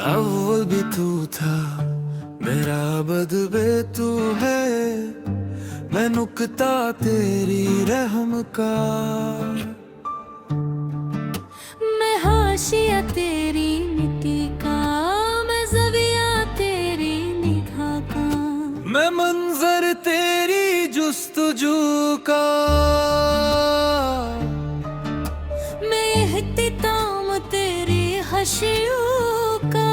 अव्वल भी तू था, मेरा बदबे तू है। मैं नुकता तेरी रहम का, मैं हाशिया तेरी मिट्टी का, मैं ज़विया तेरी निगाह का, मैं मंजर तेरी जुस्तजू का, मैं एहतिताम तेरी हशियों का।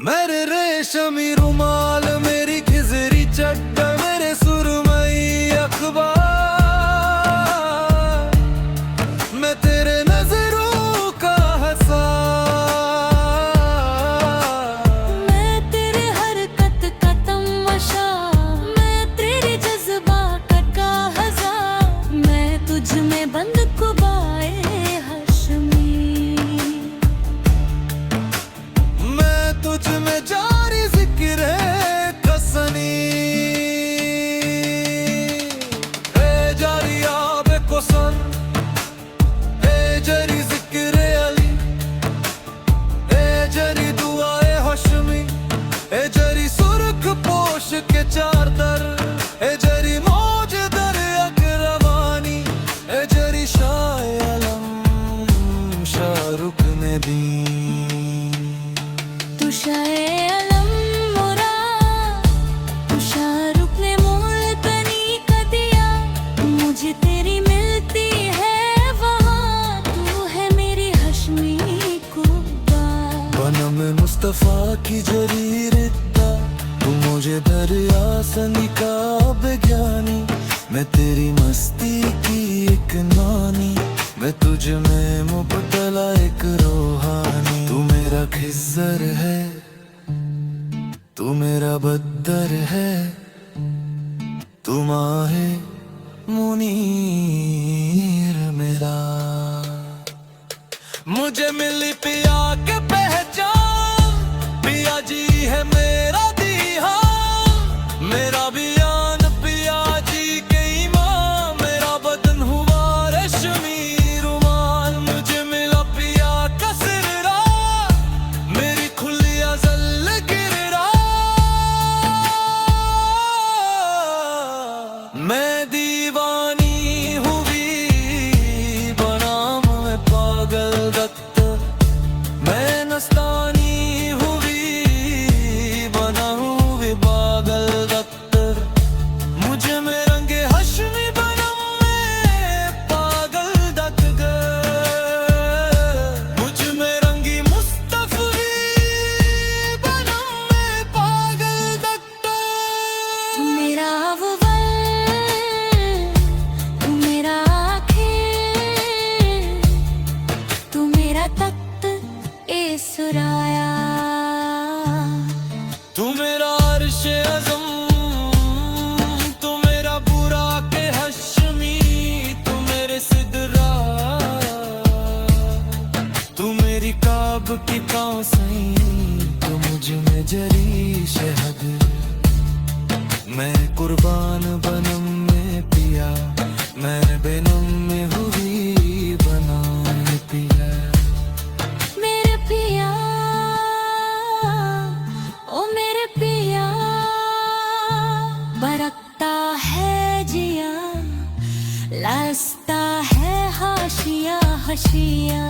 मेरे रेशमी रुमाल, मेरी खिजरी चट्टा, मेरे सुरमई अखबार, मैं तेरे नजरों का हंसार, मैं तेरे हरकत का तमाशा, मैं तेरे जज्बात का हज़ार, मैं तुझ में बंद कुबाए हश्मी, मैं तुझ में जारी जिक्र है कसनी। ए जारी आबे कोसन, ए जरी जिक्र अली, ए जरी दुआए हश्मी, ए जरी सुर्ख पोश के चादर, ए जरी मौज दरिया के रवानी, ए जरी शाह आलम शाहरुख ने दी। तू शाए अलम मोरा, तू शाहरुख ने मोल तनी का दिया, मुझे तेरी मिलती है वहाँ, तू है मेरी हश्मी कुब्बा। बनम मुस्तफा की जरी रिद्दा, तू मुझे दरिया से निकाब ज्ञानी, मैं तेरी मस्ती की एक नानी, मैं तुझ में मुबतला एक रूहानी। तू मेरा खिज़र है, तू मेरा बद्दर है, तू माहे मुनीर मेरा। मुझे मिली पिया के पहचान, पिया जी है मेरा दीहा, मेरा बियान पिया जी के ईमान, मेरा बदन हुआ रेशमी रुमाल। मुझे मिला पिया का सिररा, मेरी खुली अज़ल गिररा, मैं दीवानी हुई बनाम में पागल दत्त, मैं नस्तानी हुई बना हुई पागल दत्त, मुझे में रंगे हश्मी बनम में पागल दत्त गए, मुझ में रंगी मुस्तफ़ी बनम में पागल दत्त। तू मेरा अव्वल, तू मेरा आखिर, तू मेरा तख्त ए सुराया, तू मेरा अर्शे अज़म, तू मेरा बुरा के हश्मी, तू मेरे सिदरा, तू मेरी काब की कौसई, तू मुझ में जरी शहद, मैं कुर्बान बनम में पिया, मैं बेनम में हुई बनान पिया। मेरे पिया, ओ मेरे पिया, बरकता है जिया, लास्ता है हाशिया हशिया।